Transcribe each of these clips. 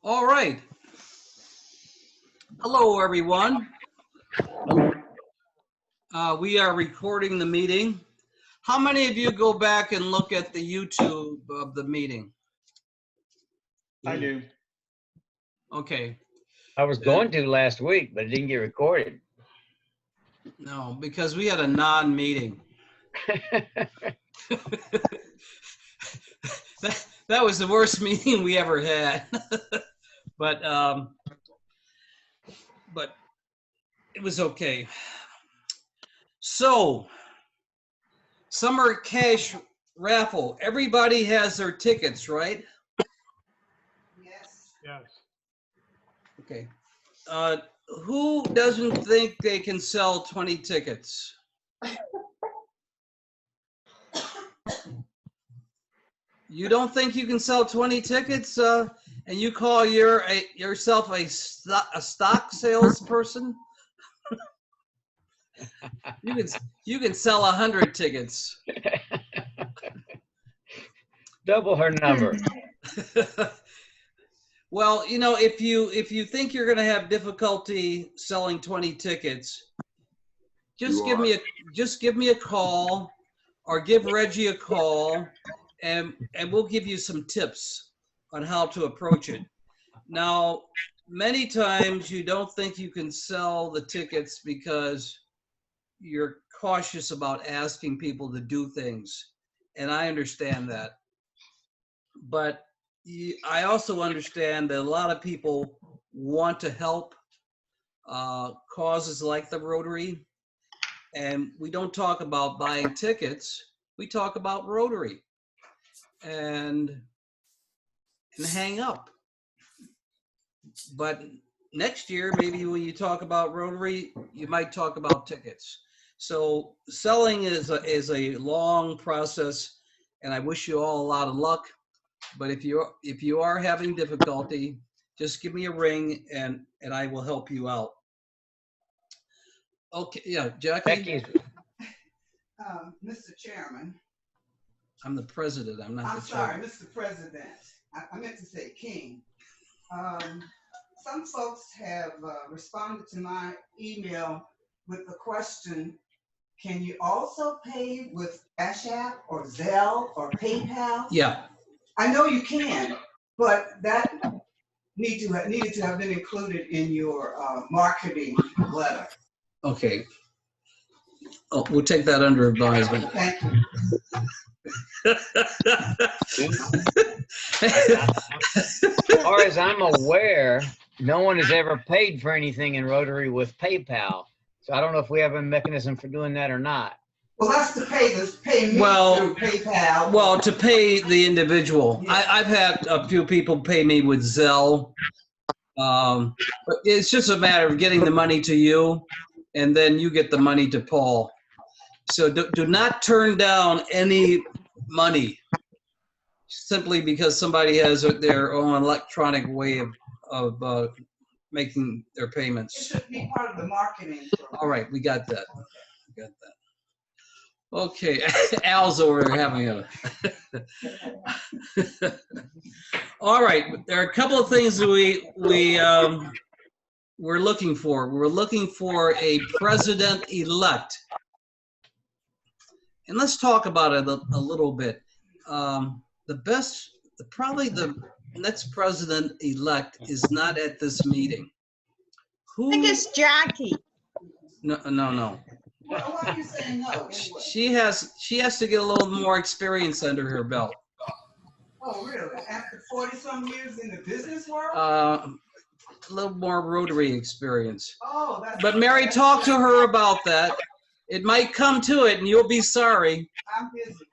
All right. Hello, everyone. We are recording the meeting. How many of you go back and look at the YouTube of the meeting? I do. Okay. I was going to last week, but it didn't get recorded. No, because we had a non-meeting. That was the worst meeting we ever had. But it was okay. So, summer cash raffle. Everybody has their tickets, right? Yes. Okay. Who doesn't think they can sell 20 tickets? You don't think you can sell 20 tickets, and you call yourself a stock salesperson? You can sell 100 tickets. Double her number. Well, you know, if you think you're going to have difficulty selling 20 tickets, just give me a call, or give Reggie a call, and we'll give you some tips on how to approach it. Now, many times you don't think you can sell the tickets because you're cautious about asking people to do things, and I understand that. But I also understand that a lot of people want to help causes like the Rotary, and we don't talk about buying tickets. We talk about Rotary and hang up. But next year, maybe when you talk about Rotary, you might talk about tickets. So selling is a long process, and I wish you all a lot of luck. But if you are having difficulty, just give me a ring and I will help you out. Okay, yeah, Jackie. Mr. Chairman. I'm the president. I'm not the chairman. Mr. President. I meant to say King. Some folks have responded to my email with the question, can you also pay with Cash App or Zelle or PayPal? Yeah. I know you can, but that needed to have been included in your marketing letter. Okay. Oh, we'll take that under advisement. Thank you. As far as I'm aware, no one has ever paid for anything in Rotary with PayPal. So I don't know if we have a mechanism for doing that or not. Well, that's to pay me Well, through PayPal. Well, to pay the individual. Yeah. I've had a few people pay me with Zelle. But it's just a matter of getting the money to you, and then you get the money to Paul. So do not turn down any money simply because somebody has their own electronic way of making their It payments. should be part of the marketing program. All right, we got that. We got that. Okay, Al's over there having a. All right, there are a couple of things that we're looking for. We're looking for a president-elect, and let's talk about it a little bit. Probably the next president-elect is not at this meeting. I think it's Jackie. No. Why are you saying no? Anyway? She has to get a little more experience under her belt. Oh, really? After 40-some years in the business world? A little more Rotary experience. Oh, that's. But Mary, talk to her about that. It might come to it, and you'll be sorry. I'm busy.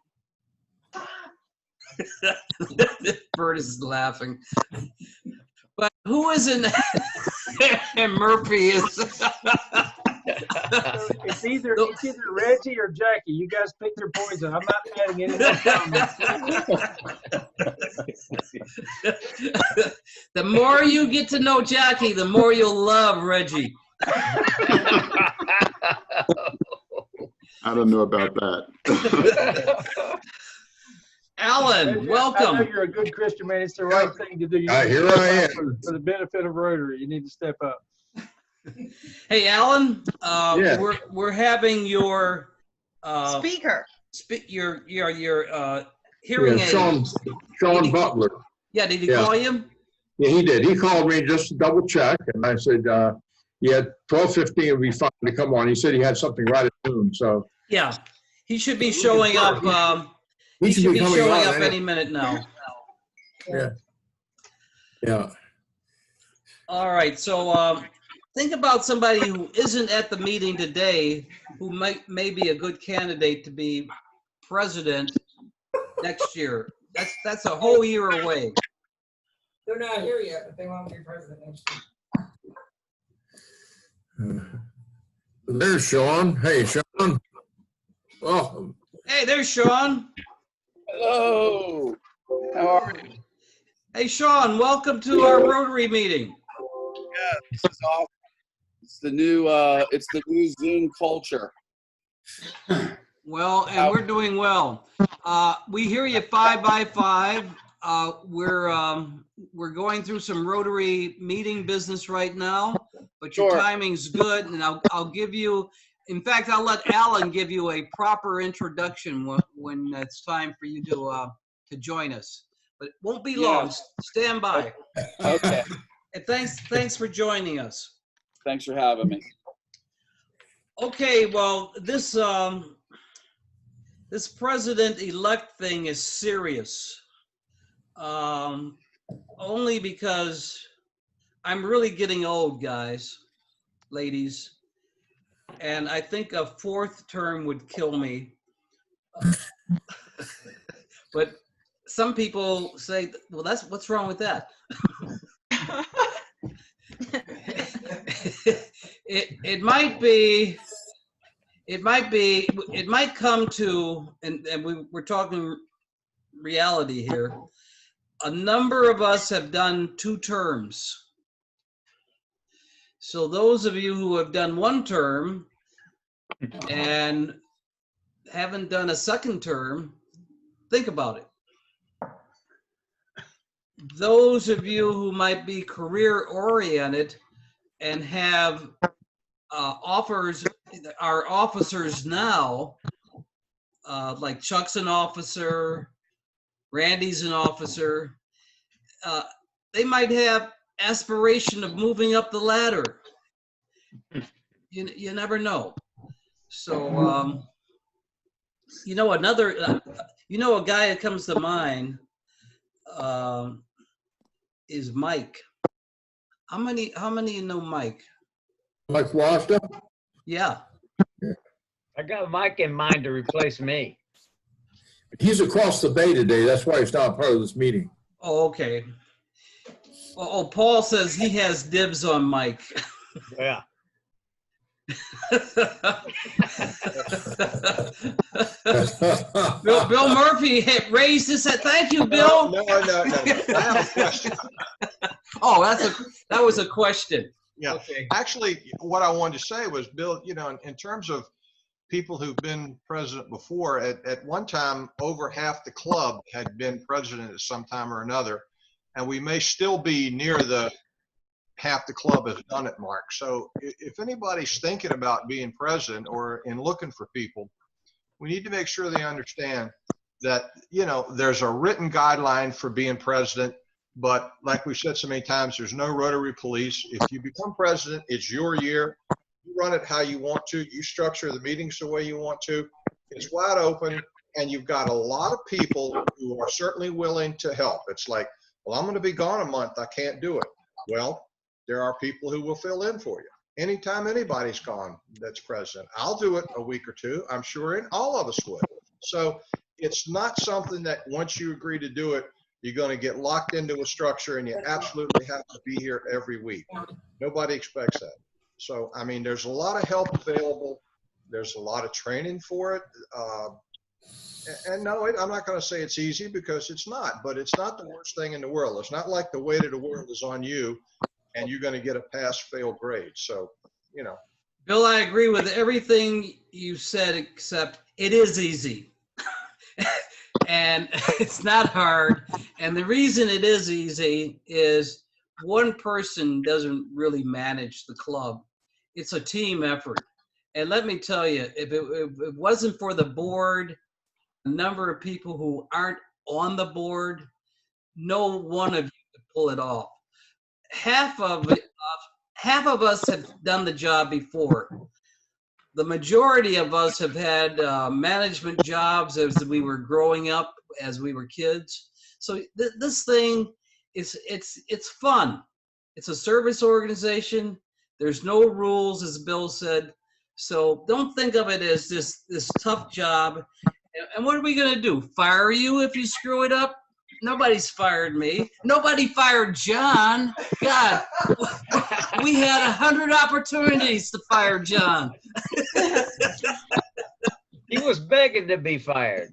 Bert is laughing. But who isn't? And Murphy is. It's either Reggie or Jackie. You guys pick your poison. I'm not adding any more comments. The more you get to know Jackie, the more you'll love Reggie. I don't know about that. Alan, I know welcome. you're a good Christian man. It's the right thing to do. You need to Here step I up am. for the benefit of Rotary. You need to step up. Hey, Alan, Yeah. we're having your Speaker. your hearing Yeah, aid. Sean Butler. Yeah, did he Yeah. call you? Yeah, he did. He called me just to double check, and I said, yeah, 12:15 would be fine to come on. He said he had something right at noon, so. Yeah, he should be showing up. He should be coming showing on up any minute now. Yeah. Yeah. All right, so think about somebody who isn't at the meeting today, who may be a good candidate to be president next year. That's a whole year away. They're not here yet, but they want to be president next year. There's Sean. Hey, Sean. Welcome. Hey, there's Sean. Hello. How are you? Hey, Sean, welcome to our Rotary meeting. Yeah, this is awesome. It's the new Zoom culture. Well, and we're doing well. We hear you 5 by 5. We're going through some Rotary meeting business right now, but your Sure. timing's good, and I'll give you. In fact, I'll let Alan give you a proper introduction when it's time for you to join us. But it won't be long. Yeah. Stand by. Okay. And thanks for joining us. Thanks for having me. Okay, well, this president-elect thing is serious. Only because I'm really getting old, guys, ladies, and I think a 4th term would kill me. But some people say, well, what's wrong with that? It might come to, and we're talking reality here. A number of us have done 2 terms. So those of you who have done 1 term and haven't done a 2nd term, think about it. Those of you who might be career oriented and have are officers now, like Chuck's an officer, Randy's an officer, they might have aspiration of moving up the ladder. You never know. So, a guy that comes to mind is Mike. How many know Mike? Mike Wasta? Yeah. I got Mike in mind to replace me. He's across the bay today. That's why he's not part of this meeting. Oh, okay. Oh, Paul says he has dibs on Mike. Yeah. Bill Murphy raised his hand. Thank you, Bill. No. I have a question. Oh, that was a question. Yeah. Okay. Actually, what I wanted to say was, Bill, in terms of people who've been president before, at one time, over half the club had been president at some time or another. And we may still be near the half the club has done it mark. So if anybody's thinking about being president or in looking for people, we need to make sure they understand that, there's a written guideline for being president, but like we've said so many times, there's no Rotary police. If you become president, it's your year. You run it how you want to. You structure the meetings the way you want to. It's wide open, and you've got a lot of people who are certainly willing to help. It's like, well, I'm going to be gone a month. I can't do it. Well, there are people who will fill in for you. Anytime anybody's gone that's president, I'll do it a week or two, I'm sure, and all of us would. So it's not something that once you agree to do it, you're going to get locked into a structure and you absolutely have to be here every week. Nobody expects that. So, I mean, there's a lot of help available. There's a lot of training for it. And no, I'm not going to say it's easy, because it's not, but it's not the worst thing in the world. It's not like the weight of the world is on you and you're going to get a pass-fail grade. So, Bill, I agree with everything you said, except it is easy. And it's not hard. And the reason it is easy is one person doesn't really manage the club. It's a team effort. And let me tell you, if it wasn't for the board, a number of people who aren't on the board, no one of you could pull it off. Half of us have done the job before. The majority of us have had management jobs as we were growing up, as we were kids. So this thing it's fun. It's a service organization. There's no rules, as Bill said. So don't think of it as this tough job. And what are we gonna do? Fire you if you screw it up? Nobody's fired me. Nobody fired John. God, we had 100 opportunities to fire John. He was begging to be fired.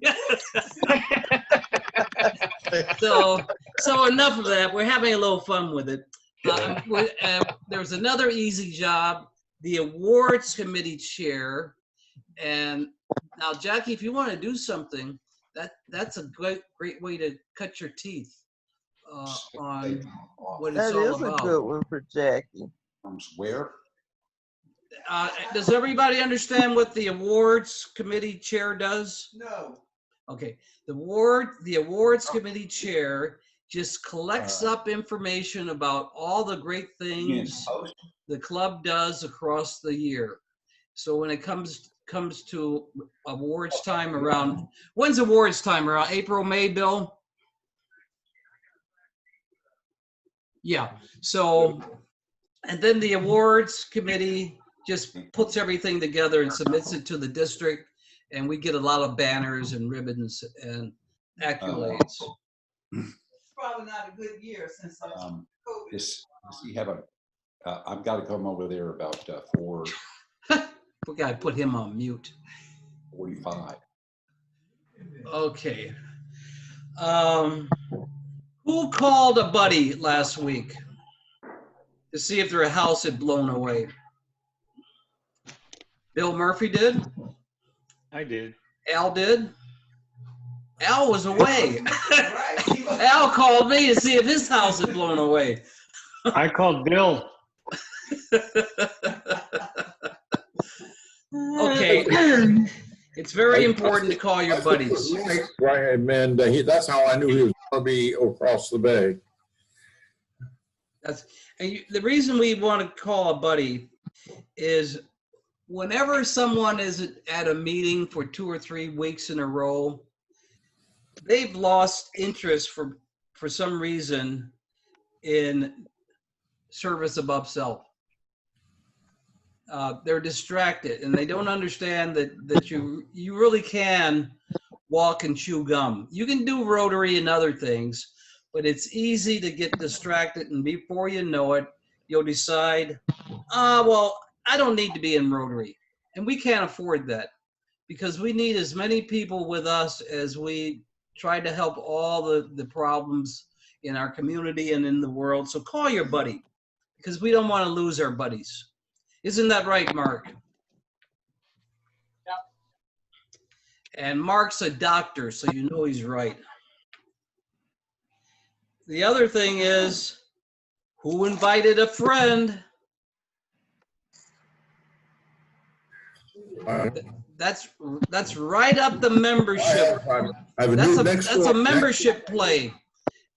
So enough of that. We're having a little fun with it. There's another easy job, the awards committee chair. And now, Jackie, if you want to do something, that's a great way to cut your teeth on what it's That all is a about. good one for Jackie. Where? Does everybody understand what the awards committee chair does? No. Okay, the awards committee chair just collects up information about all the great things the club does across the year. So when it comes to awards time around, when's awards time? Around April, May, Bill? Yeah, so, and then the awards committee just puts everything together and submits it to the district, and we get a lot of banners and ribbons and accolades. It's probably not a good year since COVID. Does he have I've got to come over there about 4:45. We gotta put him on mute. Okay. Who called a buddy last week to see if their house had blown away? Bill Murphy did? I did. Al did? Al was away. Right. Al called me to see if his house had blown away. I called Bill. Okay. It's very important to call your buddies. Right, and that's how I knew he was going to be across the bay. The reason we want to call a buddy is whenever someone is at a meeting for 2 or 3 weeks in a row, they've lost interest for some reason in service above self. They're distracted and they don't understand that you really can walk and chew gum. You can do Rotary and other things, but it's easy to get distracted, and before you know it, you'll decide, well, I don't need to be in Rotary. And we can't afford that because we need as many people with us as we try to help all the problems in our community and in the world. So call your buddy because we don't want to lose our buddies. Isn't that right, Mark? Yep. And Mark's a doctor, so you know he's right. The other thing is, who invited a friend? That's right up the membership. That's a membership play.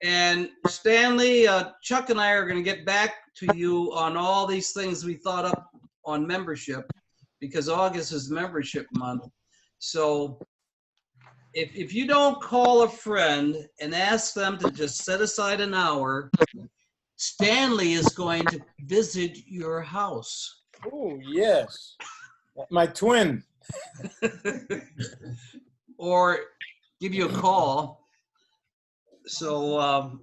And Stanley, Chuck and I are going to get back to you on all these things we thought up on membership, because August is membership month. So if you don't call a friend and ask them to just set aside an hour, Stanley is going to visit your house. Oh, yes. My twin. Or give you a call. So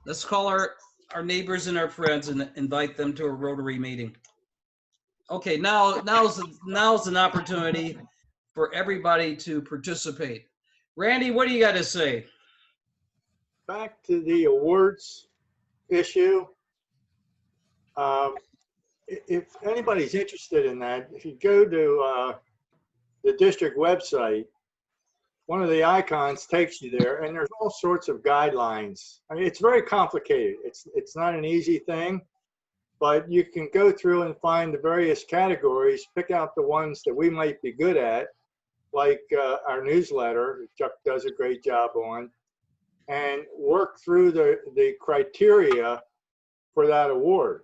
let's call our neighbors and our friends and invite them to a Rotary meeting. Okay, now's an opportunity for everybody to participate. Randy, what do you got to say? Back to the awards issue. If anybody's interested in that, if you go to the district website, one of the icons takes you there, and there's all sorts of guidelines. I mean, it's very complicated. It's not an easy thing, but you can go through and find the various categories, pick out the ones that we might be good at, like our newsletter, Chuck does a great job on, and work through the criteria for that award.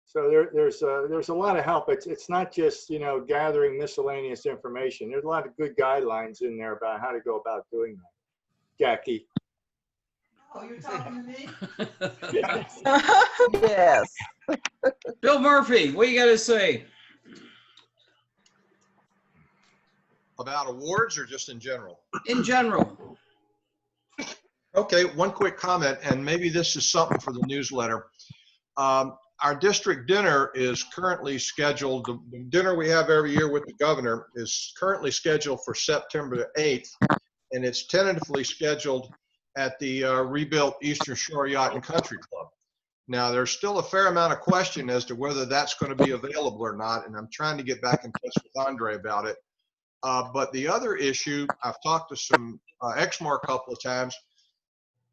So there's a lot of help. It's not just, you know, gathering miscellaneous information. There's a lot of good guidelines in there about how to go about doing that. Jackie. Oh, you're talking to me? Yes. Bill Murphy, what you got to say? About awards or just in general? In general. Okay, one quick comment, and maybe this is something for the newsletter. Our district dinner is currently scheduled, the dinner we have every year with the governor is currently scheduled for September 8th, and it's tentatively scheduled at the rebuilt Eastern Shore Yacht and Country Club. Now, there's still a fair amount of question as to whether that's going to be available or not, and I'm trying to get back in touch with Andre about it. But the other issue, I've talked to some Exmoor a couple of times,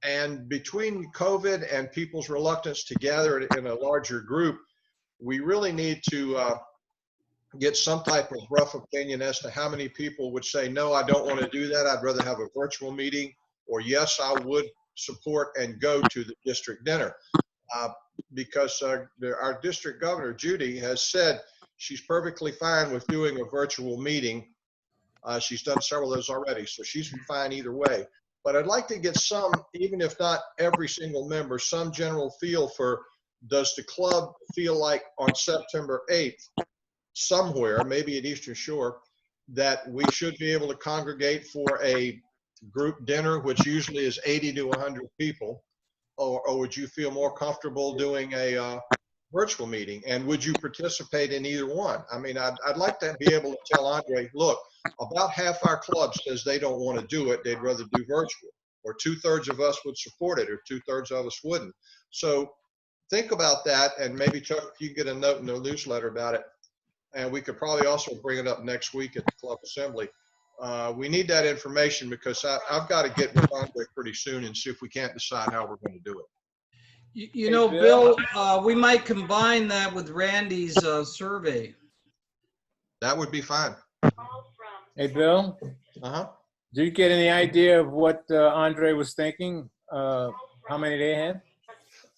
and between COVID and people's reluctance to gather in a larger group, we really need to get some type of rough opinion as to how many people would say, no, I don't want to do that. I'd rather have a virtual meeting, or yes, I would support and go to the district dinner. Because our district governor, Judy, has said she's perfectly fine with doing a virtual meeting. She's done several of those already, so she's fine either way. But I'd like to get some, even if not every single member, some general feel for, does the club feel like on September 8th, somewhere, maybe at Eastern Shore, that we should be able to congregate for a group dinner, which usually is 80 to 100 people, or would you feel more comfortable doing a virtual meeting? And would you participate in either one? I mean, I'd like to be able to tell Andre, look, about half our club says they don't want to do it. They'd rather do virtual, or 2/3 of us would support it, or 2/3 of us wouldn't. So think about that, and maybe Chuck, if you get a note in the newsletter about it, and we could probably also bring it up next week at the club assembly. We need that information because I've got to get with Andre pretty soon and see if we can't decide how we're going to do it. You know, Bill, we might combine that with Randy's survey. That would be fine. Hey, Bill, Uh-huh. do you get any idea of what Andre was thinking? How many they had?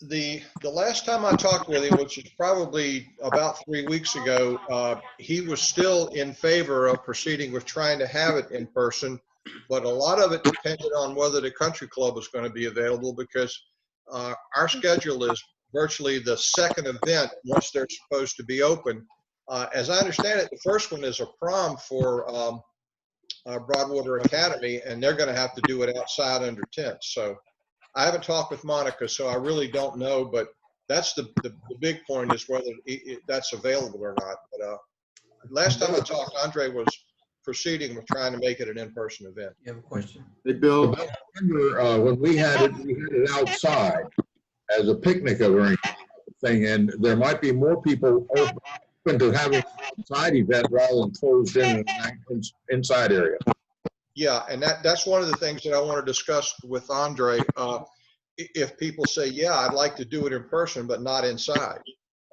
The last time I talked with him, which is probably about 3 weeks ago, he was still in favor of proceeding with trying to have it in person, but a lot of it depended on whether the country club was going to be available, because our schedule is virtually the second event once they're supposed to be open. As I understand it, the first one is a prom for Broadwater Academy, and they're going to have to do it outside under tents. So I haven't talked with Monica, so I really don't know, but that's the big point, is whether that's available or not. But last time I talked, Andre was proceeding with trying to make it an in-person event. You have a question? Hey, Bill, I remember when we had it outside as a picnic thing, and there might be more people open to having an outside event rather than closed in an inside area. Yeah, and that's one of the things that I want to discuss with Andre. If people say, yeah, I'd like to do it in person, but not inside,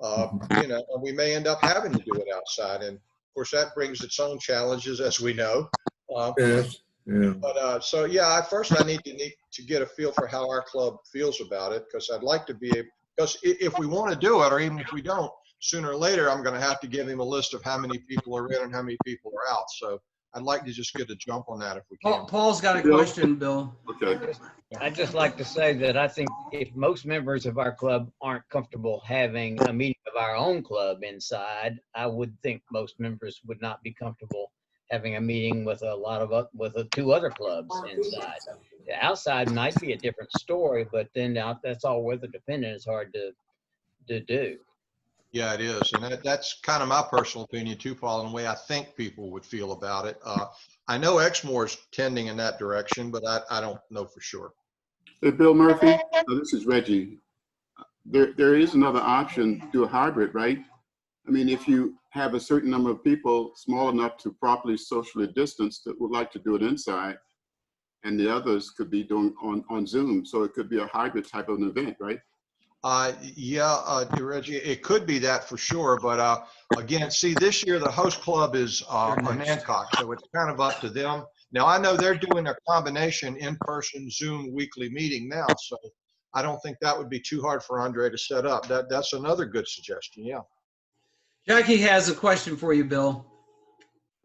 you know, and we may end up having to do it outside. And of course, that brings its own challenges, as we know. Yes. Yeah. But so, yeah, first I need to get a feel for how our club feels about it, because I'd like to be able, because if we want to do it, or even if we don't, sooner or later, I'm going to have to give him a list of how many people are in and how many people are out. So I'd like to just get a jump on that if we can. Paul's got a question, Bill. Okay. I'd just like to say that I think if most members of our club aren't comfortable having a meeting of our own club inside, I would think most members would not be comfortable having a meeting with two other clubs inside. The outside might be a different story, but then that's all weather dependent. It's hard to do. Yeah, it is. And that's kind of my personal opinion too, Paul, and the way I think people would feel about it. I know Exmoor's tending in that direction, but I don't know for sure. Hey, Bill Murphy, this is Reggie. There is another option, do a hybrid, right? I mean, if you have a certain number of people small enough to properly socially distance that would like to do it inside, and the others could be doing on Zoom. So it could be a hybrid type of an event, right? Yeah, Reggie, it could be that for sure. But again, see, this year the host club is Nancock, so it's kind of up to them. Now, I know they're doing a combination in-person Zoom weekly meeting now, so I don't think that would be too hard for Andre to set up. That's another good suggestion, yeah. Jackie has a question for you, Bill.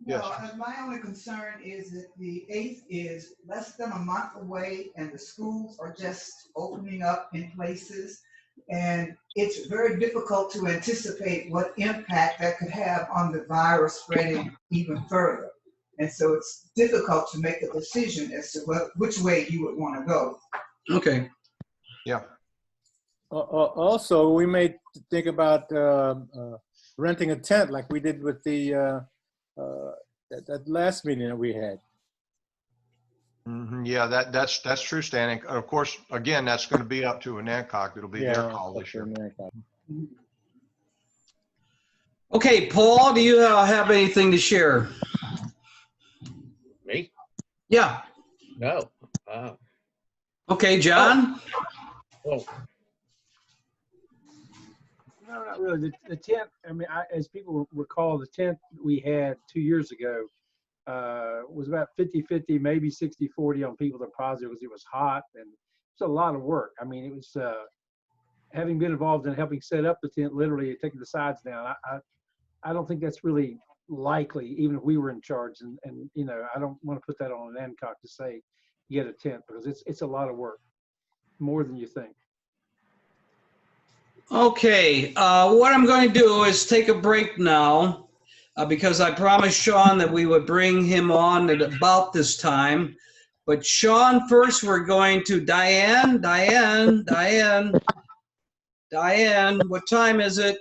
Yes. No, my only concern is that the 8th is less than a month away and the schools are just opening up in places. And it's very difficult to anticipate what impact that could have on the virus spreading even further. And so it's difficult to make a decision as to which way you would want to go. Okay. Yeah. Also, we may think about renting a tent like we did with the that last meeting that we had. Mm-hmm. Yeah, that's true, Stan. And of course, again, that's going to be up to a Nancock. It'll be their call this year. Okay, Paul, do you have anything to share? Me? Yeah. No. Okay, John? Oh. No, not really. The tent, I mean, as people recall, the tent we had 2 years ago was about 50-50, maybe 60-40 on people that are positive because it was hot and it's a lot of work. I mean, it was having been involved in helping set up the tent, literally taking the sides down. I don't think that's really likely, even if we were in charge. And you know, I don't want to put that on an Hancock to say get a tent because it's a lot of work, more than you think. Okay, what I'm going to do is take a break now because I promised Sean that we would bring him on at about this time. But Sean, first we're going to Diane, what time is it?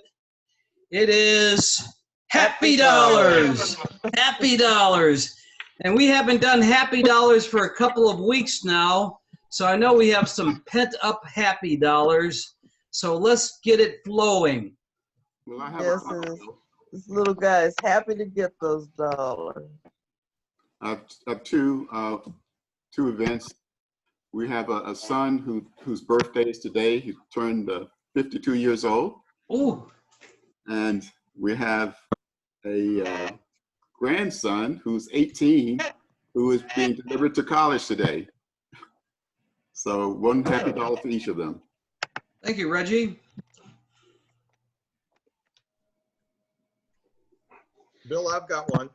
It is Happy Dollars. Happy Dollars. And we haven't done Happy Dollars for a couple of weeks now, so I know we have some pent up Happy Dollars. So let's get it flowing. Well, I have Yes, this little guy is happy to get those dollars. I have two events. We have a son whose birthday is today. He turned 52 years old. Oh. And we have a grandson who's 18, who is being delivered to college today. So one happy dollar for each of them. Thank you, Reggie. Bill, I've got one.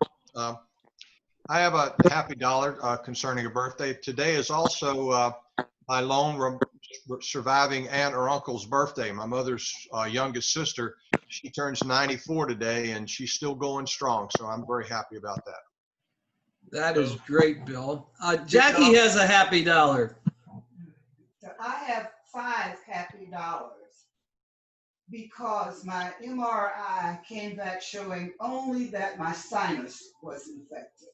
I have a happy dollar concerning a birthday. Today is also my lone surviving aunt or uncle's birthday. My mother's youngest sister. She turns 94 today, and she's still going strong. So I'm very happy about that. That is great, Bill. Jackie has a happy dollar. So I have 5 happy dollars because my MRI came back showing only that my sinus was infected.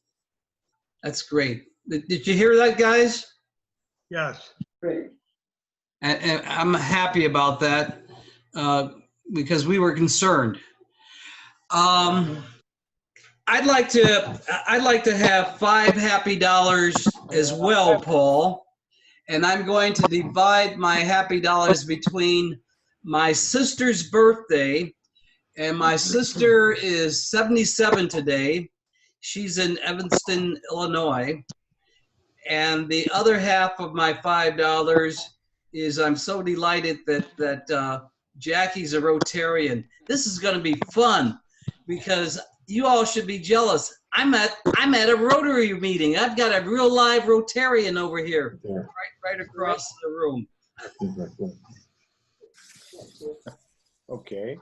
That's great. Did you hear that, guys? Yes. Great. And I'm happy about that because we were concerned. I'd like to have 5 happy dollars as well, Paul. And I'm going to divide my happy dollars between my sister's birthday, and my sister is 77 today. She's in Evanston, Illinois. And the other half of my $5 is I'm so delighted that Jackie's a Rotarian. This is going to be fun because you all should be jealous. I'm at a Rotary meeting. I've got a real live Rotarian over here, right across the room. Okay.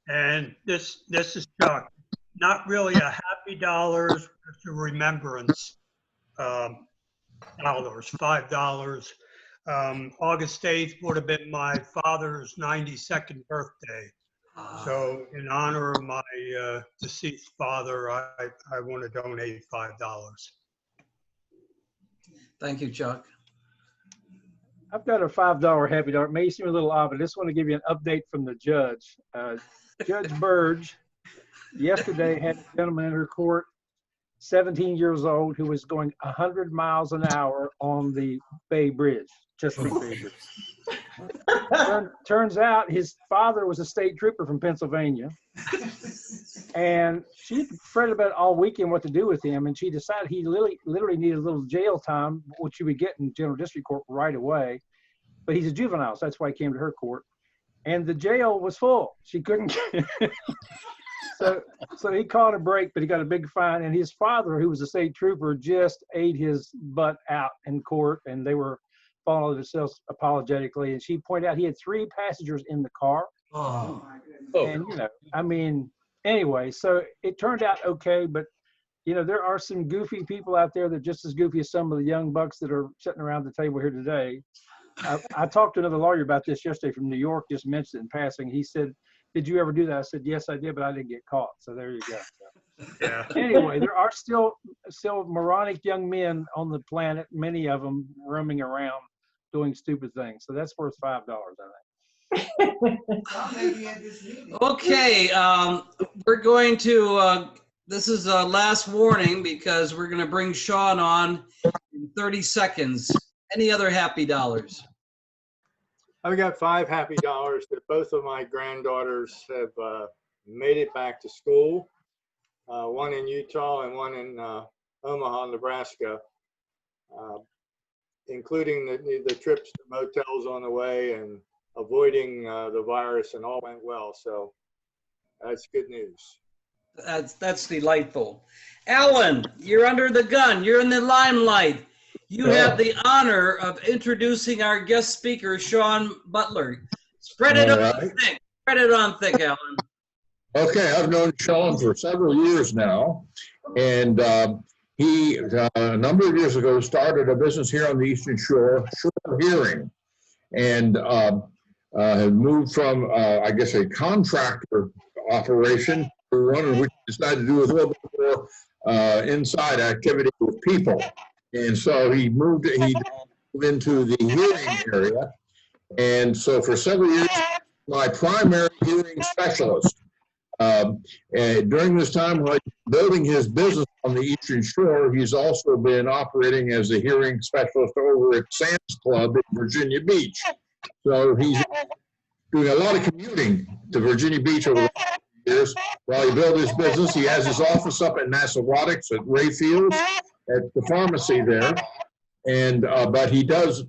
And this is Chuck. Not really a happy dollars, just a remembrance dollars, $5. August 8th would have been my father's 92nd birthday. So in honor of my deceased father, I want to donate $5. Thank you, Chuck. I've got a $5 happy dollar. It may seem a little odd, but I just want to give you an update from the judge. Judge Burge yesterday had a gentleman in her court, 17 years old, who was going 100 miles an hour on the Bay Bridge, Chesapeake Bay Bridge. Turns out his father was a state trooper from Pennsylvania. And she fretted about all weekend what to do with him. And she decided he literally needed a little jail time, which he would get in general district court right away. But he's a juvenile, so that's why he came to her court. And the jail was full. She couldn't get So he called a break, but he got a big fine. And his father, who was a state trooper, just ate his butt out in court, and they were following themselves apologetically. And she pointed out he had 3 passengers in the car. Oh. And, you know, I mean, anyway, so it turned out okay, but, you know, there are some goofy people out there that are just as goofy as some of the young bucks that are sitting around the table here today. I talked to another lawyer about this yesterday from New York, just mentioned it in passing. He said, "Did you ever do that?" I said, "Yes, I did, but I didn't get caught." So there you go. Yeah. Anyway, there are still moronic young men on the planet, many of them roaming around doing stupid things. So that's worth $5, I think. Okay, we're going to, this is a last warning because we're going to bring Sean on in 30 seconds. Any other happy dollars? I've got 5 happy dollars that both of my granddaughters have made it back to school. One in Utah and one in Omaha, Nebraska, including the trips to motels on the way and avoiding the virus, and all went well. So that's good news. That's delightful. Alan, you're under the gun. You're in the limelight. You have the honor of introducing our guest speaker, Sean Butler. Spread it on thick. Spread it on thick, Alan. Okay, I've known Sean for several years now, and he, a number of years ago, started a business here on the Eastern Shore, Shore Hearing, and had moved from, I guess, a contractor operation to one in which he decided to do a little bit more inside activity with people. And so he moved into the hearing area. And so for several years, my primary hearing specialist. And during this time, while building his business on the Eastern Shore, he's also been operating as a hearing specialist over at Sam's Club in Virginia Beach. So he's doing a lot of commuting to Virginia Beach over the last years. While he built his business, he has his office up at Nassawattix at Ray Fields, at the pharmacy there. And but he does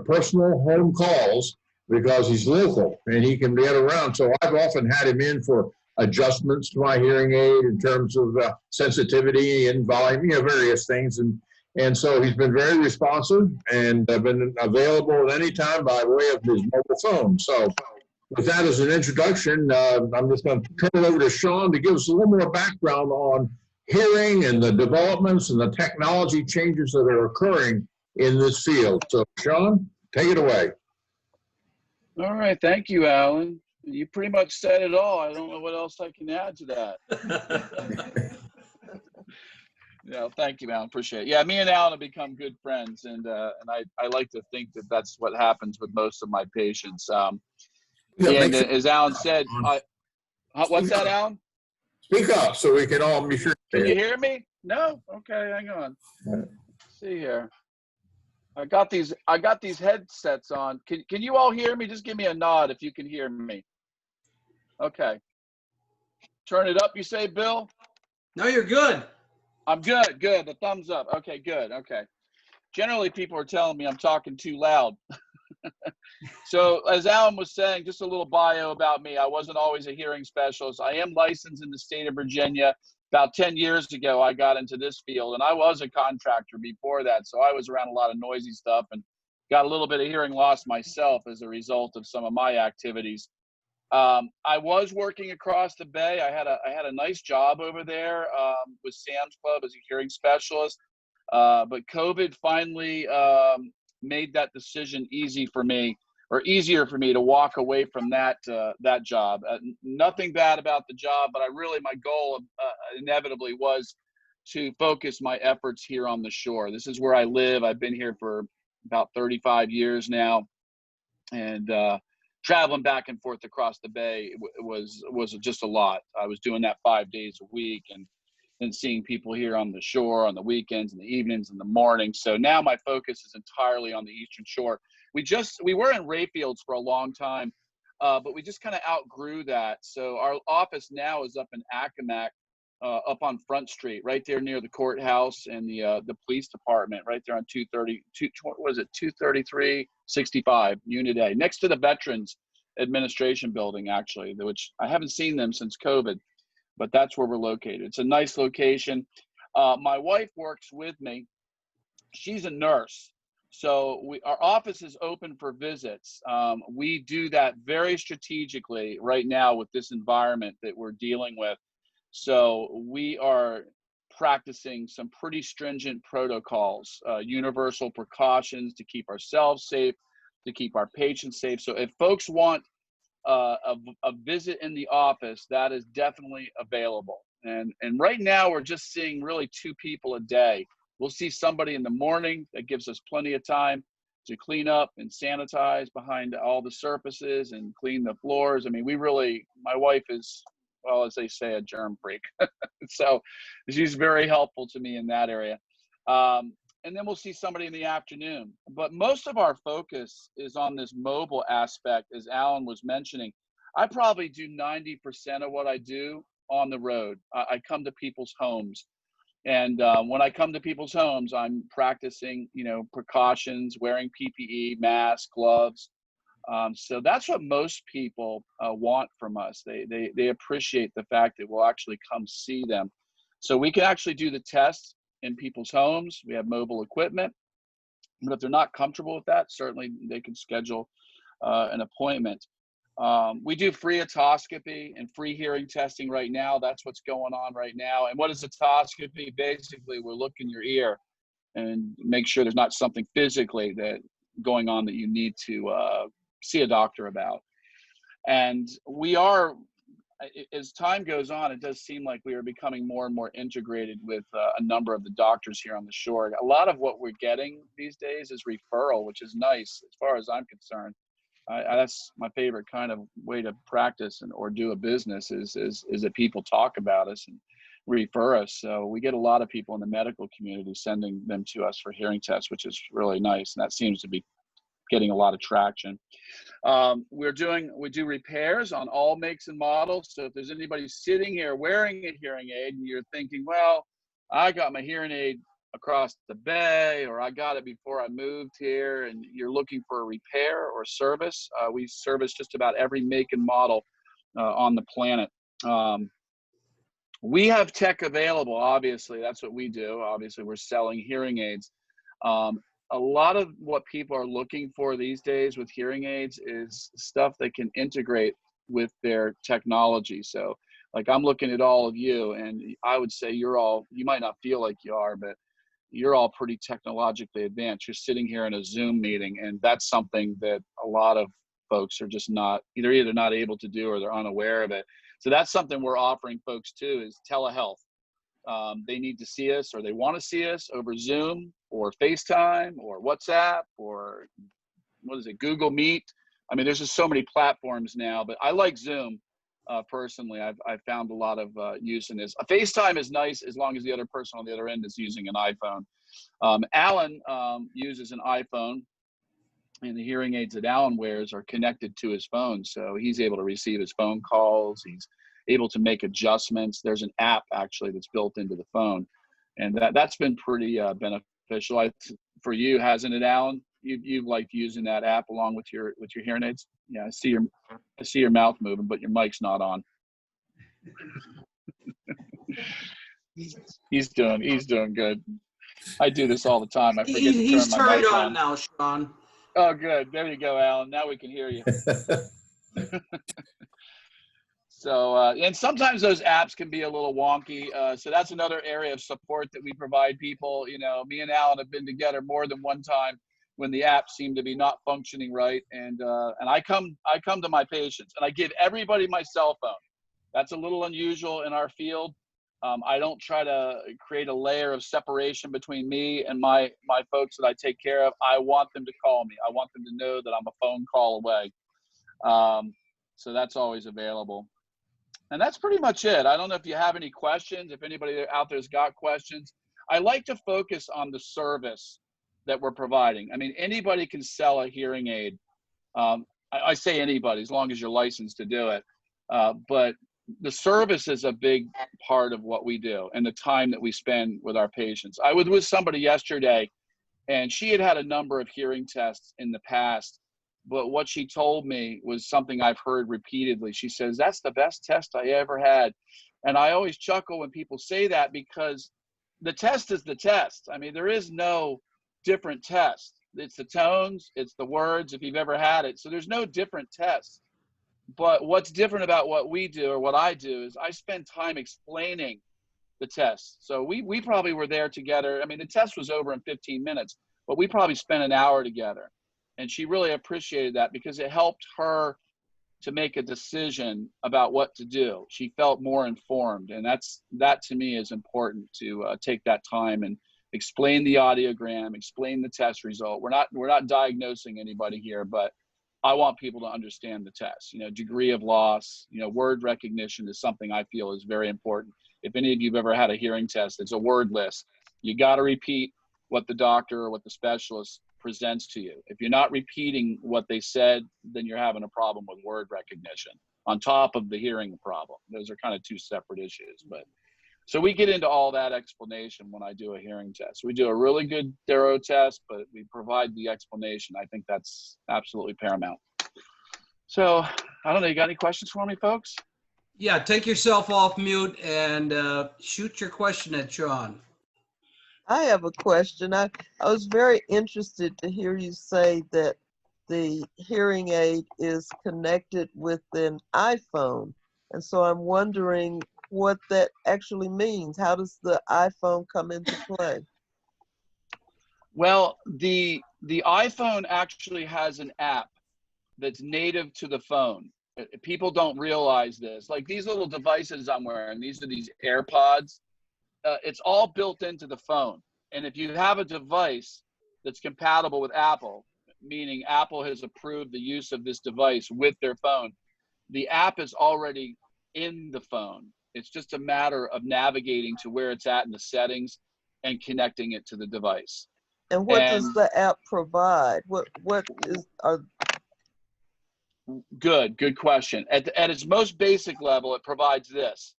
personal home calls because he's local and he can get around. So I've often had him in for adjustments to my hearing aid in terms of sensitivity and volume, you know, various things. And so he's been very responsive and been available at any time by way of his mobile phone. So with that as an introduction, I'm just going to turn it over to Sean to give us a little more background on hearing and the developments and the technology changes that are occurring in this field. So Sean, take it away. All right, thank you, Alan. You pretty much said it all. I don't know what else I can add to that. Yeah, thank you, Alan. Appreciate it. Yeah, me and Alan have become good friends, and I like to think that that's what happens with most of my patients. And as Alan said, what's that, Alan? Speak up so we can all be sure. Can you hear me? No? Okay, hang on. Let's see here. I got these headsets on. Can you all hear me? Just give me a nod if you can hear me. Okay. Turn it up, you say, Bill? No, you're good. I'm good. Good. The thumbs up. Okay, good. Okay. Generally, people are telling me I'm talking too loud. So as Alan was saying, just a little bio about me. I wasn't always a hearing specialist. I am licensed in the state of Virginia. About 10 years ago, I got into this field, and I was a contractor before that. So I was around a lot of noisy stuff and got a little bit of hearing loss myself as a result of some of my activities. I was working across the bay. I had a nice job over there with Sam's Club as a hearing specialist. But COVID finally made that decision easier for me to walk away from that job. Nothing bad about the job, but my goal inevitably was to focus my efforts here on the shore. This is where I live. I've been here for about 35 years now. And traveling back and forth across the bay was just a lot. I was doing that 5 days a week, and seeing people here on the shore on the weekends and the evenings and the mornings. So now my focus is entirely on the Eastern Shore. We were in Rayfields for a long time, but we just kind of outgrew that. So our office now is up in Accomack, up on Front Street, right there near the courthouse and the police department, right there on 233-65 Unit A, next to the Veterans Administration Building, actually, which I haven't seen them since COVID, but that's where we're located. It's a nice location. My wife works with me. She's a nurse. So our office is open for visits. We do that very strategically right now with this environment that we're dealing with. So we are practicing some pretty stringent protocols, universal precautions to keep ourselves safe, to keep our patients safe. So if folks want a visit in the office, that is definitely available. And right now we're just seeing really 2 people a day. We'll see somebody in the morning. That gives us plenty of time to clean up and sanitize behind all the surfaces and clean the floors. I mean, my wife is, well, as they say, a germ freak. So she's very helpful to me in that area. And then we'll see somebody in the afternoon. But most of our focus is on this mobile aspect, as Alan was mentioning. I probably do 90% of what I do on the road. I come to people's homes. And when I come to people's homes, I'm practicing, precautions, wearing PPE, masks, gloves. So that's what most people want from us. They appreciate the fact that we'll actually come see them. So we can actually do the tests in people's homes. We have mobile equipment. But if they're not comfortable with that, certainly they can schedule an appointment. We do free otoscopy and free hearing testing right now. That's what's going on right now. And what is otoscopy? Basically, we'll look in your ear and make sure there's not something physically that going on that you need to see a doctor about. And we are, as time goes on, it does seem like we are becoming more and more integrated with a number of the doctors here on the shore. A lot of what we're getting these days is referral, which is nice as far as I'm concerned. That's my favorite kind of way to practice or do a business is that people talk about us and refer us. So we get a lot of people in the medical community sending them to us for hearing tests, which is really nice. And that seems to be getting a lot of traction. We do repairs on all makes and models. So if there's anybody sitting here wearing a hearing aid and you're thinking, well, I got my hearing aid across the bay, or I got it before I moved here, and you're looking for a repair or service, we service just about every make and model on the planet. We have tech available, obviously. That's what we do. Obviously, we're selling hearing aids. A lot of what people are looking for these days with hearing aids is stuff that can integrate with their technology. So like I'm looking at all of you, and I would say you might not feel like you are, but you're all pretty technologically advanced. You're sitting here in a Zoom meeting, and that's something that a lot of folks are just not, either not able to do or they're unaware of it. So that's something we're offering folks too, is telehealth. They need to see us, or they want to see us over Zoom or FaceTime or WhatsApp or Google Meet. I mean, there's just so many platforms now, but I like Zoom personally. I've found a lot of use in this. FaceTime is nice as long as the other person on the other end is using an iPhone. Alan uses an iPhone, and the hearing aids that Alan wears are connected to his phone. So he's able to receive his phone calls. He's able to make adjustments. There's an app actually that's built into the phone. And that's been pretty beneficial for you, hasn't it, Alan? You've liked using that app along with your hearing aids? Yeah, I see your mouth moving, but your mic's not on. He's doing good. I do this all the time. I forget to turn my He's turned mic on now, Sean. Oh, good. There you go, Alan. Now we can hear you. So, and sometimes those apps can be a little wonky. So that's another area of support that we provide people. You know, me and Alan have been together more than one time when the apps seem to be not functioning right. And I come to my patients and I give everybody my cell phone. That's a little unusual in our field. I don't try to create a layer of separation between me and my folks that I take care of. I want them to call me. I want them to know that I'm a phone call away. So that's always available. And that's pretty much it. I don't know if you have any questions, if anybody out there's got questions. I like to focus on the service that we're providing. I mean, anybody can sell a hearing aid. I say anybody, as long as you're licensed to do it. But the service is a big part of what we do and the time that we spend with our patients. I was with somebody yesterday, and she had had a number of hearing tests in the past, but what she told me was something I've heard repeatedly. She says, that's the best test I ever had. And I always chuckle when people say that, because the test is the test. I mean, there is no different test. It's the tones, it's the words, if you've ever had it. So there's no different test. But what's different about what we do, or what I do, is I spend time explaining the test. So we probably were there together. I mean, the test was over in 15 minutes, but we probably spent an hour together. And she really appreciated that, because it helped her to make a decision about what to do. She felt more informed. And that to me is important, to take that time and explain the audiogram, explain the test result. We're not diagnosing anybody here, but I want people to understand the test. You know, degree of loss, you know, word recognition is something I feel is very important. If any of you have ever had a hearing test, it's a word list. You got to repeat what the doctor or what the specialist presents to you. If you're not repeating what they said, then you're having a problem with word recognition on top of the hearing problem. Those are kind of two separate issues. But so we get into all that explanation when I do a hearing test. We do a really good thorough test, but we provide the explanation. I think that's absolutely paramount. So I don't know, you got any questions for me, folks? Yeah, take yourself off mute and shoot your question at Sean. I have a question. I was very interested to hear you say that the hearing aid is connected with an iPhone. And so I'm wondering what that actually means. How does the iPhone come into play? Well, the iPhone actually has an app that's native to the phone. People don't realize this. Like these little devices I'm wearing, these are these AirPods. It's all built into the phone. And if you have a device that's compatible with Apple, meaning Apple has approved the use of this device with their phone, the app is already in the phone. It's just a matter of navigating to where it's at in the settings and connecting it to the device. And what does the app provide? What is Good question. At its most basic level, it provides this: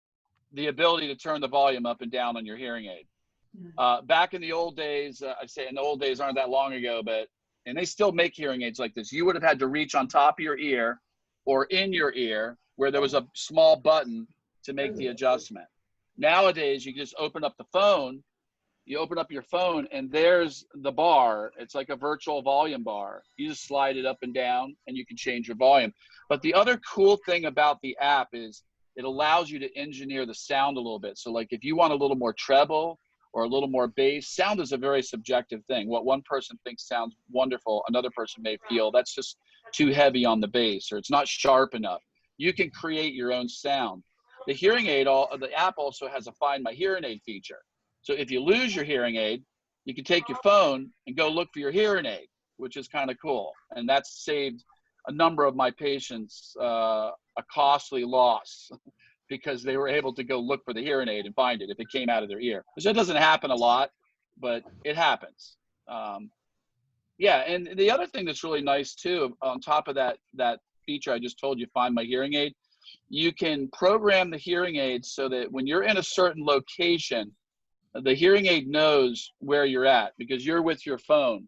the ability to turn the volume up and down on your hearing aid. Back in the old days, I say in the old days aren't that long ago, and they still make hearing aids like this. You would have had to reach on top of your ear or in your ear where there was a small button to make the adjustment. Nowadays, you just open up the phone, you open up your phone, and there's the bar. It's like a virtual volume bar. You just slide it up and down, and you can change your volume. But the other cool thing about the app is it allows you to engineer the sound a little bit. So like if you want a little more treble or a little more bass, sound is a very subjective thing. What one person thinks sounds wonderful, another person may feel that's just too heavy on the bass, or it's not sharp enough. You can create your own sound. The hearing aid, the app also has a Find My Hearing Aid feature. So if you lose your hearing aid, you can take your phone and go look for your hearing aid, which is kind of cool. And that's saved a number of my patients a costly loss because they were able to go look for the hearing aid and find it if it came out of their ear. Which that doesn't happen a lot, but it happens. Yeah, and the other thing that's really nice too, on top of that feature I just told you, Find My Hearing Aid, you can program the hearing aid so that when you're in a certain location, the hearing aid knows where you're at because you're with your phone,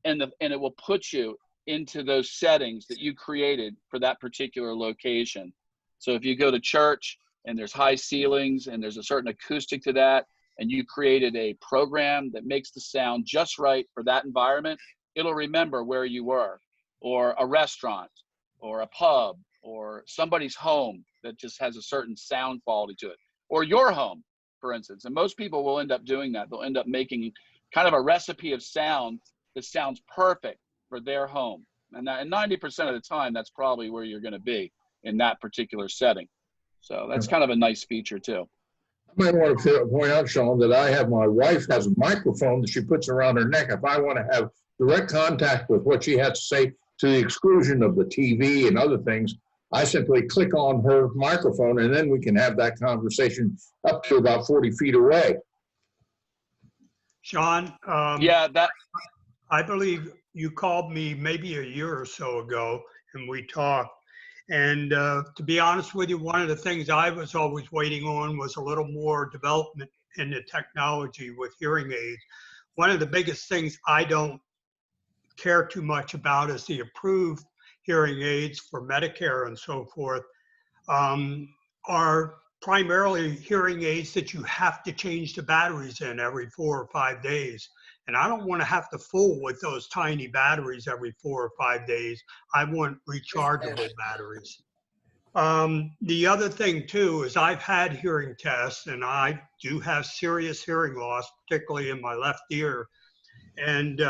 and it will put you into those settings that you created for that particular location. So if you go to church and there's high ceilings and there's a certain acoustic to that, and you created a program that makes the sound just right for that environment, it'll remember where you were, or a restaurant, or a pub, or somebody's home that just has a certain sound quality to it, or your home, for instance. And most people will end up doing that. They'll end up making kind of a recipe of sound that sounds perfect for their home. And 90% of the time, that's probably where you're going to be in that particular setting. So that's kind of a nice feature too. I might want to point out, Sean, that my wife has a microphone that she puts around her neck. If I want to have direct contact with what she has to say to the exclusion of the TV and other things. I simply click on her microphone and then we can have that conversation up to about 40 feet away. Sean, Yeah, that I believe you called me maybe a year or so ago and we talked. And to be honest with you, one of the things I was always waiting on was a little more development in the technology with hearing aids. One of the biggest things I don't care too much about is the approved hearing aids for Medicare and so forth are primarily hearing aids that you have to change the batteries in every 4 or 5 days. And I don't want to have to fool with those tiny batteries every 4 or 5 days. I want rechargeable batteries. The other thing too is I've had hearing tests and I do have serious hearing loss, particularly in my left ear. And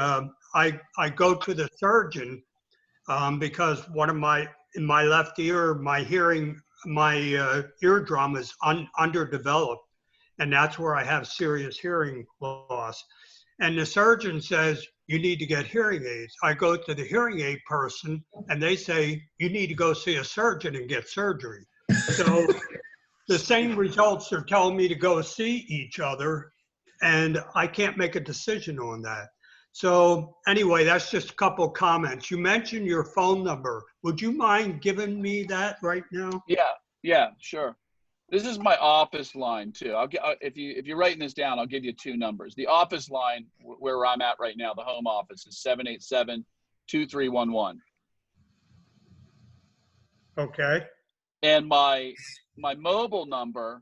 I go to the surgeon because in my left ear, my eardrum is underdeveloped, and that's where I have serious hearing loss. And the surgeon says, you need to get hearing aids. I go to the hearing aid person and they say, you need to go see a surgeon and get surgery. So the same results are telling me to go see each other, and I can't make a decision on that. So anyway, that's just a couple of comments. You mentioned your phone number. Would you mind giving me that right now? Yeah, sure. This is my office line too. If you're writing this down, I'll give you 2 numbers. The office line where I'm at right now, the home office, is 787-2311. Okay. And my mobile number,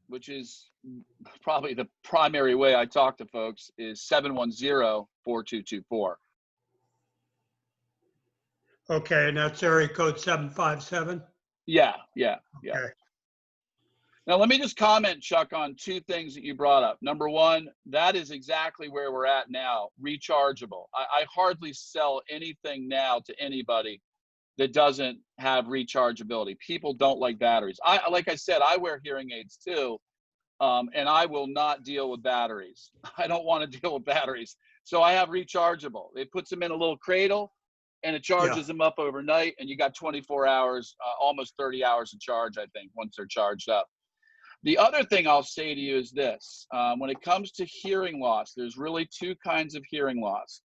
which is probably the primary way I talk to folks, is 710-4224. Okay, and that's area code 757? Yeah. Okay. Now, let me just comment, Chuck, on 2 things that you brought up. Number one, that is exactly where we're at now, rechargeable. I hardly sell anything now to anybody that doesn't have rechargeability. People don't like batteries. Like I said, I wear hearing aids too, and I will not deal with batteries. I don't want to deal with batteries. So I have rechargeable. It puts them in a little cradle, and it charges them up overnight, and you got 24 hours, almost 30 hours of charge, I think, once they're charged up. The other thing I'll say to you is this. When it comes to hearing loss, there's really 2 kinds of hearing loss.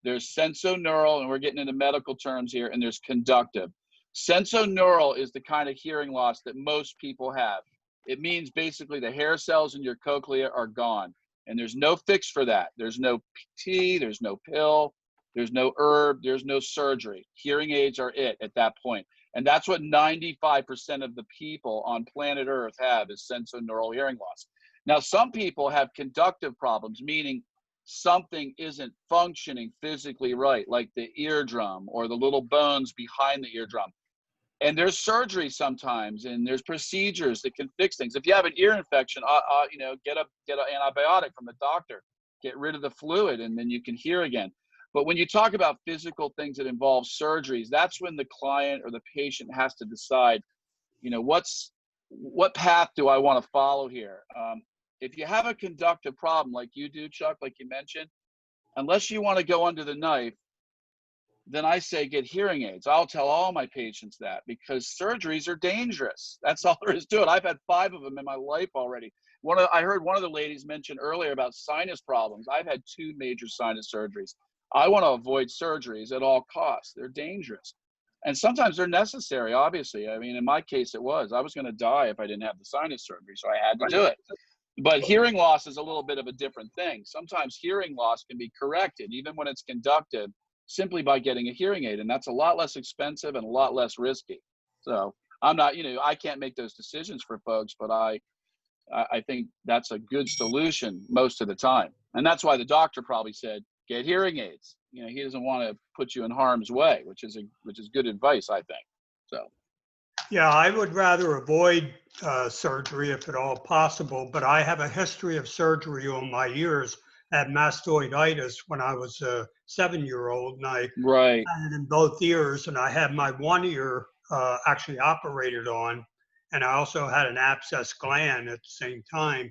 There's sensorineural, and we're getting into medical terms here, and there's conductive. Sensorineural is the kind of hearing loss that most people have. It means basically the hair cells in your cochlea are gone, and there's no fix for that. There's no tea, there's no pill, there's no herb, there's no surgery. Hearing aids are it at that point. And that's what 95% of the people on planet Earth have, is sensorineural hearing loss. Now, some people have conductive problems, meaning something isn't functioning physically right, like the eardrum or the little bones behind the eardrum. And there's surgery sometimes, and there's procedures that can fix things. If you have an ear infection, get an antibiotic from the doctor, get rid of the fluid, and then you can hear again. But when you talk about physical things that involve surgeries, that's when the client or the patient has to decide, what path do I want to follow here? If you have a conductive problem like you do, Chuck, like you mentioned, unless you want to go under the knife, then I say get hearing aids. I'll tell all my patients that, because surgeries are dangerous. That's all there is to it. I've had 5 of them in my life already. I heard one of the ladies mention earlier about sinus problems. I've had 2 major sinus surgeries. I want to avoid surgeries at all costs. They're dangerous. And sometimes they're necessary, obviously. I mean, in my case, it was. I was going to die if I didn't have the sinus surgery, so I had to do it. But hearing loss is a little bit of a different thing. Sometimes hearing loss can be corrected, even when it's conductive, simply by getting a hearing aid. And that's a lot less expensive and a lot less risky. So I'm not, I can't make those decisions for folks, but I think that's a good solution most of the time. And that's why the doctor probably said, get hearing aids. He doesn't want to put you in harm's way, which is good advice, I think. So. Yeah, I would rather avoid surgery if at all possible, but I have a history of surgery on my ears. I had mastoiditis when I was a 7-year-old, and I had it in both ears, and I had my one ear actually operated on, and I also had an abscess gland at the same time.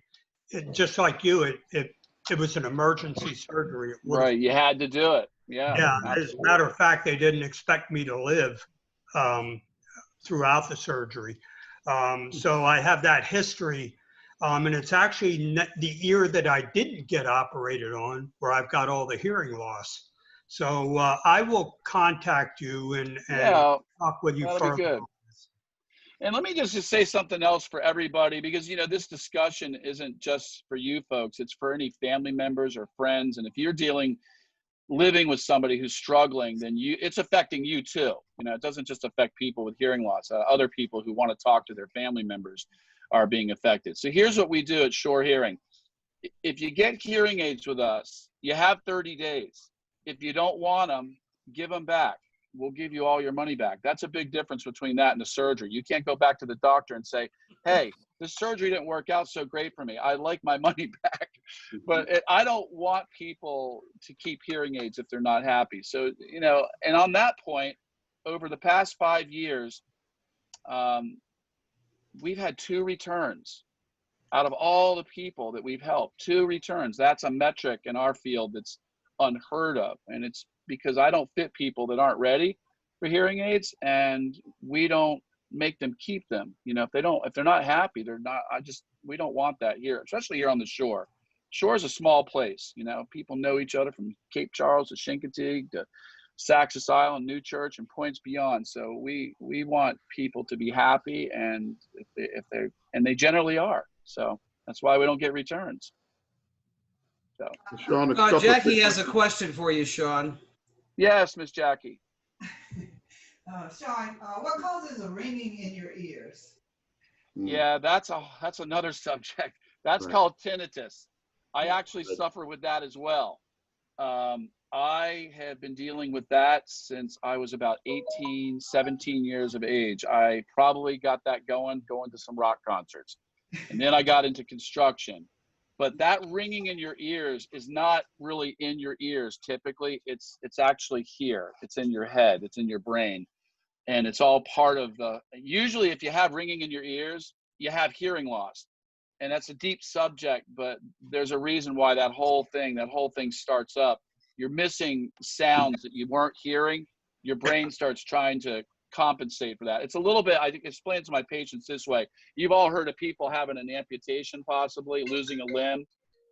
Just like you, it was an emergency surgery. Right, you had to do it. Yeah. Yeah, as a absolutely. matter of fact, they didn't expect me to live throughout the surgery. So I have that history. And it's actually the ear that I didn't get operated on where I've got all the hearing loss. So I will contact you and Yeah, talk with you that'll be further. good. And let me just say something else for everybody, because, you know, this discussion isn't just for you folks. It's for any family members or friends. And if you're living with somebody who's struggling, then it's affecting you too. You know, it doesn't just affect people with hearing loss. Other people who want to talk to their family members are being affected. So here's what we do at Shore Hearing. If you get hearing aids with us, you have 30 days. If you don't want them, give them back. We'll give you all your money back. That's a big difference between that and the surgery. You can't go back to the doctor and say, hey, this surgery didn't work out so great for me. I'd like my money back. But I don't want people to keep hearing aids if they're not happy. So, you know, and on that point, over the past 5 years, we've had 2 returns. Out of all the people that we've helped, 2 returns. That's a metric in our field that's unheard of. And it's because I don't fit people that aren't ready for hearing aids, and we don't make them keep them. You know, if they're not happy, we don't want that here, especially here on the shore. Shore is a small place. You know, people know each other from Cape Charles to Chincoteague to Saxis Island, New Church, and points beyond. So we want people to be happy, and and they generally are. So that's why we don't get returns. So, Sean, Jackie has a question for you, Sean. Yes, Miss Jackie. Sean, what causes a ringing in your ears? Yeah, that's another subject. That's called tinnitus. I actually suffer with that as well. I have been dealing with that since I was about 18, 17 years of age. I probably got that going to some rock concerts. And then I got into construction. But that ringing in your ears is not really in your ears typically. It's actually here. It's in your head. It's in your brain. And it's all part of usually if you have ringing in your ears, you have hearing loss. And that's a deep subject, but there's a reason why that whole thing starts up. You're missing sounds that you weren't hearing. Your brain starts trying to compensate for that. It's a little bit, I think, explain to my patients this way. You've all heard of people having an amputation, possibly losing a limb,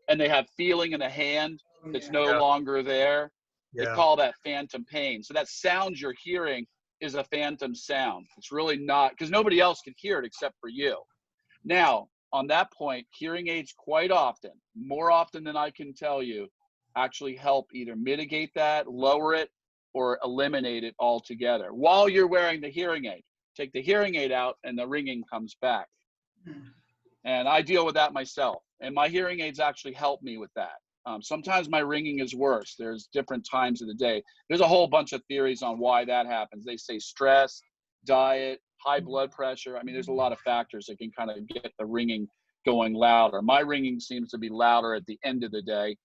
and they have feeling in a hand that's no longer there. They call that phantom pain. So that sound you're hearing is a phantom sound. It's really not, because nobody else can hear it except for you. Now, on that point, hearing aids quite often, more often than I can tell you, actually help either mitigate that, lower it, or eliminate it altogether while you're wearing the hearing aid. Take the hearing aid out and the ringing comes back. And I deal with that myself. And my hearing aids actually help me with that. Sometimes my ringing is worse. There's different times of the day. There's a whole bunch of theories on why that happens. They say stress, diet, high blood pressure. I mean, there's a lot of factors that can kind of get the ringing going louder. My ringing seems to be louder at the end of the day,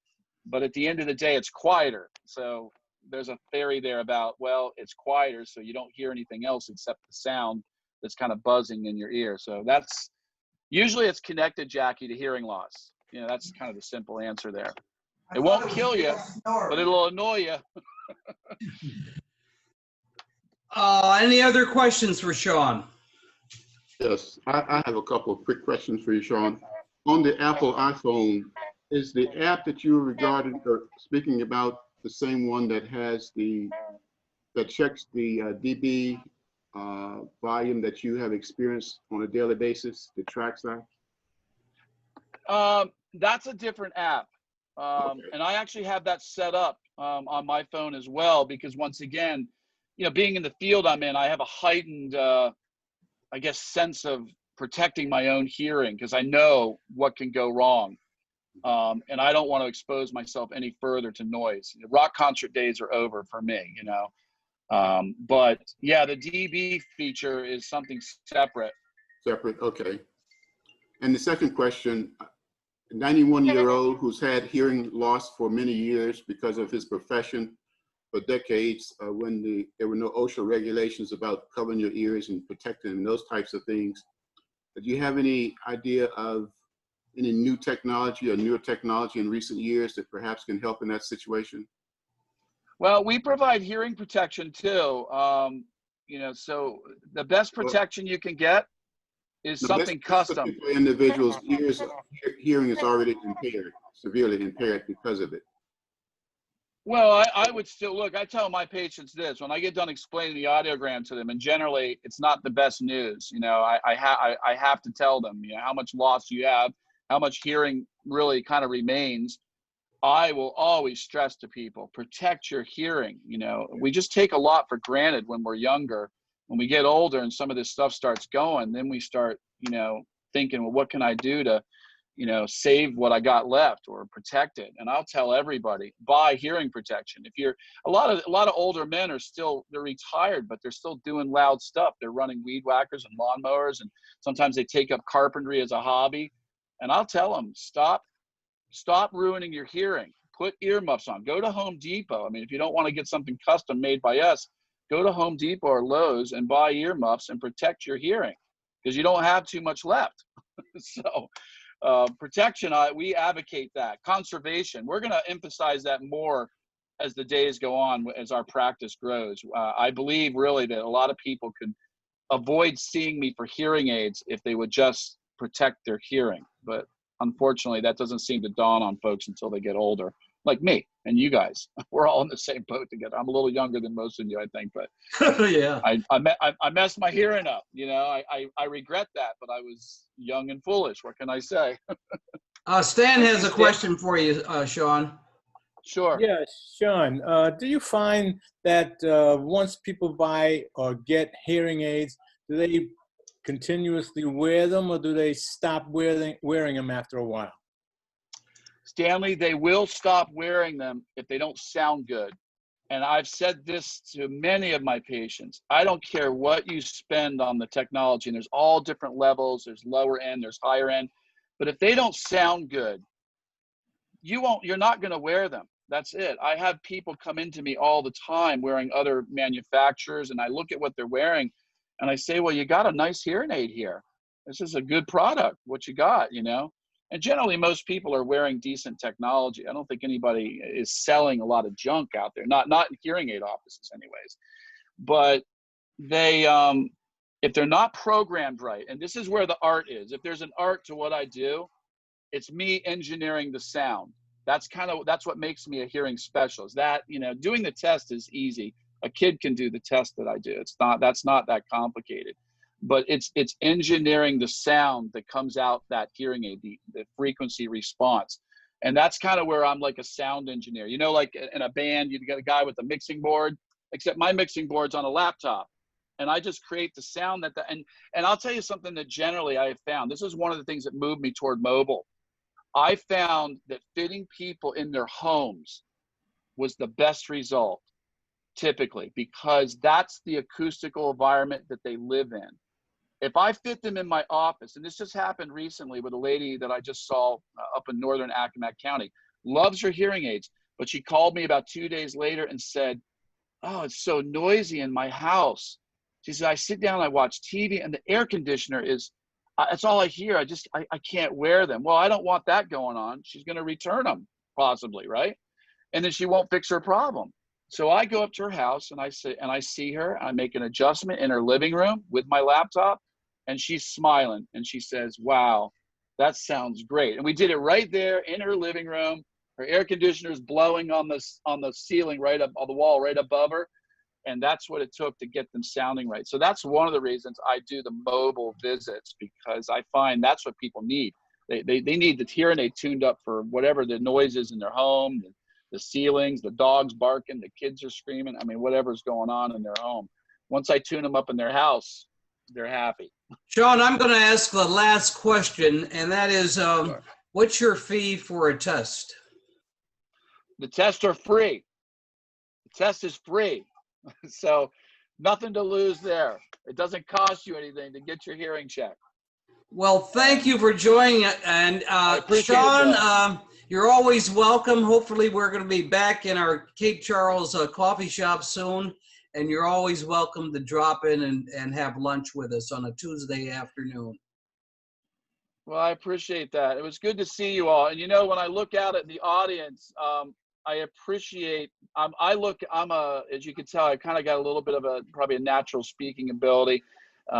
but at the end of the day, it's quieter. So there's a theory there about, well, it's quieter, so you don't hear anything else except the sound that's kind of buzzing in your ear. So that's usually it's connected, Jackie, to hearing loss. You know, that's kind of the simple answer there. It won't kill you, but it'll annoy you. Any other questions for Sean? Yes, I have a couple of quick questions for you, Sean. On the Apple iPhone, is the app that you regarded or speaking about the same one that has that checks the dB volume that you have experienced on a daily basis, that tracks that? That's a different app. And I actually have that set up on my phone as well, because once again, you know, being in the field I'm in, I have a heightened, I guess, sense of protecting my own hearing because I know what can go wrong. And I don't want to expose myself any further to noise. The rock concert days are over for me, you know. But yeah, the dB feature is something separate. Separate, okay. And the second question, a 91-year-old who's had hearing loss for many years because of his profession for decades, when there were no OSHA regulations about covering your ears and protecting and those types of things. Do you have any idea of any new technology or newer technology in recent years that perhaps can help in that situation? Well, we provide hearing protection too. You know, so the best protection you can get is No, something custom. For individuals' hearing is already impaired, severely impaired because of it. Well, I would still look. I tell my patients this when I get done explaining the audiogram to them, and generally it's not the best news. You know, I have to tell them, you know, how much loss you have, how much hearing really kind of remains. I will always stress to people, protect your hearing. You know, we just take a lot for granted when we're younger. When we get older and some of this stuff starts going, then we start, you know, thinking, well, what can I do to, you know, save what I got left or protect it? And I'll tell everybody, buy hearing protection. If you're a lot of older men are still, they're retired, but they're still doing loud stuff. They're running weed whackers and lawnmowers, and sometimes they take up carpentry as a hobby. And I'll tell them, stop ruining your hearing. Put earmuffs on. Go to Home Depot. I mean, if you don't want to get something custom made by us, go to Home Depot or Lowe's and buy earmuffs and protect your hearing, because you don't have too much left. So protection, we advocate that. Conservation, we're going to emphasize that more as the days go on, as our practice grows. I believe really that a lot of people could avoid seeing me for hearing aids if they would just protect their hearing. But unfortunately, that doesn't seem to dawn on folks until they get older, like me and you guys. We're all in the same boat together. I'm a little younger than most of you, I think, but yeah, I messed my hearing up. You know, I regret that, but I was young and foolish. What can I say? Stan has a question for you, Sean. Sure. Yeah, Sean, do you find that once people buy or get hearing aids, do they continuously wear them, or do they stop wearing them after a while? Stanley, they will stop wearing them if they don't sound good. And I've said this to many of my patients. I don't care what you spend on the technology, and there's all different levels. There's lower end, there's higher end. But if they don't sound good, you're not going to wear them. That's it. I have people come into me all the time wearing other manufacturers, and I look at what they're wearing and I say, well, you got a nice hearing aid here. This is a good product, what you got, you know? And generally, most people are wearing decent technology. I don't think anybody is selling a lot of junk out there, not in hearing aid offices anyways. But they, if they're not programmed right, and this is where the art is. If there's an art to what I do, it's me engineering the sound. That's what makes me a hearing specialist. That, you know, doing the test is easy. A kid can do the test that I do. That's not that complicated. But it's engineering the sound that comes out that hearing aid, the frequency response. And that's kind of where I'm like a sound engineer. You know, like in a band, you've got a guy with a mixing board, except my mixing board's on a laptop. And I just create the sound and I'll tell you something that generally I have found. This is one of the things that moved me toward mobile. I found that fitting people in their homes was the best result, typically, because that's the acoustical environment that they live in. If I fit them in my office, and this just happened recently with a lady that I just saw up in northern Accomack County, loves her hearing aids, but she called me about 2 days later and said, oh, it's so noisy in my house. She said, I sit down, I watch TV, and the air conditioner is, that's all I hear. I can't wear them. Well, I don't want that going on. She's going to return them, possibly, right? And then she won't fix her problem. So I go up to her house and I see her. I make an adjustment in her living room with my laptop, and she's smiling and she says, wow, that sounds great. And we did it right there in her living room. Her air conditioner is blowing on the ceiling right up on the wall right above her. And that's what it took to get them sounding right. So that's one of the reasons I do the mobile visits, because I find that's what people need. They need the hearing aid tuned up for whatever the noise is in their home, the ceilings, the dogs barking, the kids are screaming. I mean, whatever's going on in their home. Once I tune them up in their house, they're happy. Sean, I'm going to ask the last question, and that is, what's your fee for a test? The tests are free. The test is free. So nothing to lose there. It doesn't cost you anything to get your hearing checked. Well, thank you for joining. And Sean, you're always welcome. Hopefully we're going to be back in our Cape Charles coffee shop soon. And you're always welcome to drop in and have lunch with us on a Tuesday afternoon. Well, I appreciate that. It was good to see you all. And you know, when I look out at the audience, I appreciate, as you can tell, I kind of got a little bit of probably a natural speaking ability.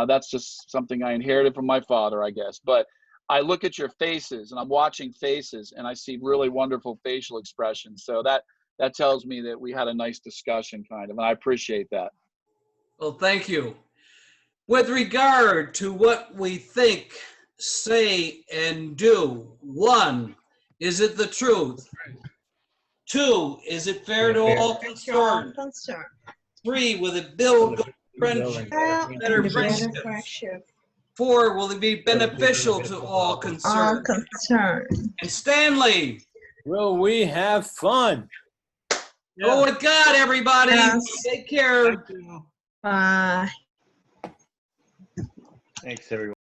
That's just something I inherited from my father, I guess. But I look at your faces, and I'm watching faces, and I see really wonderful facial expressions. So that tells me that we had a nice discussion, kind of, and I appreciate that. Well, thank you. With regard to what we think, say, and do, 1, is it the truth? 2, is it fair to all concerned? 3, will it build good friendship, better friendship? 4, will it be beneficial to all concerned? And Stanley, Will we have fun? go with God, everybody. Yes. Take care. Bye. Thanks, everyone.